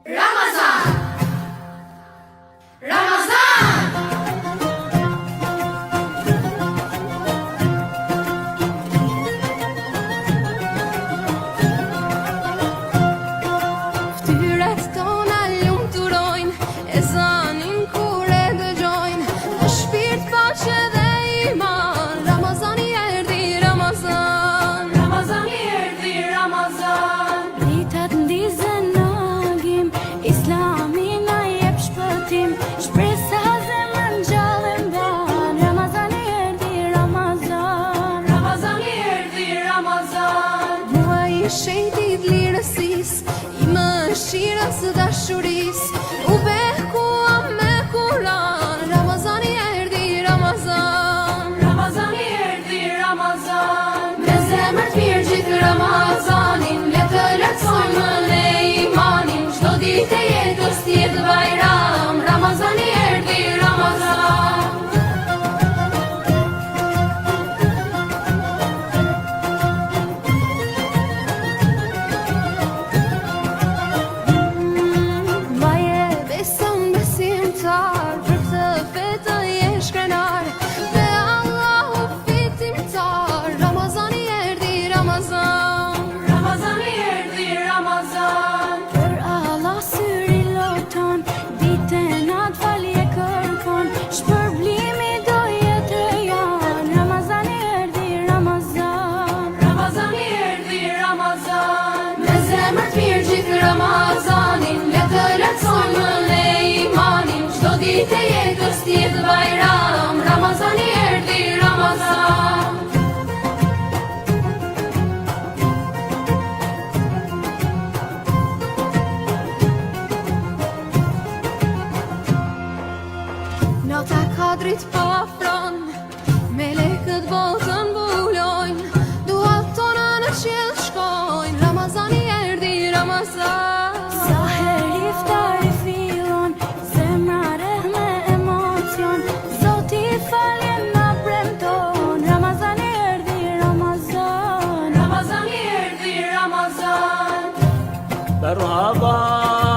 Ramazan! Ramazan! Ftyret tona lumturojnë, ezanin kur e dëgjojnë, në shpirt paqe dhe iman. Ramazani erdhi, Ramazan. Ramazani erdhi, Ramazan. Ditat ndizën nagim, Islami na jep shpëtim, shpresa zemrën gjallën ban. Ramazani erdhi, Ramazan. Ramazani erdhi, Ramazan. Muaj i shenjtit lirësis, i mëshirës dashuris, u bekua me Kur'an. Ramazani erdhi, Ramazan. Ramazani erdhi, Ramazan. Me zemër t'mirë gjithë Ramazanin, le të lehtësojmë në imanin, çdo ditë e jetës t'jetë bajram. Ramazani erdhi, Ramazan. Vaje beson besimtar, për këtë fetë je shkrenar, dhe Allahu fitimtar. Ramazani erdhi, Ramazan. Ramazani erdhi, Ramazan. Për Allah syri loton, ditën atë falje kërkon, shpërblimi do jetë rejan. Ramazani erdhi, Ramazan. Ramazani erdhi, Ramazan. Me zemër t'mirë gjithë Ramazanin, le të lehtësojmë në imanin, çdo ditë e jetës t'jetë bajram. Ramazani erdhi, Ramazan. Nota kadrit pafron, melekët botën mbulojnë, duat tona në qiell shkojnë. Ramazani erdhi, Ramazan. Sa herë iftari fillon, zemra rreh me emocion, Zoti faljen na premton. Ramazani erdhi, Ramazan. Ramazani erdhi, Ramazan. مرحبا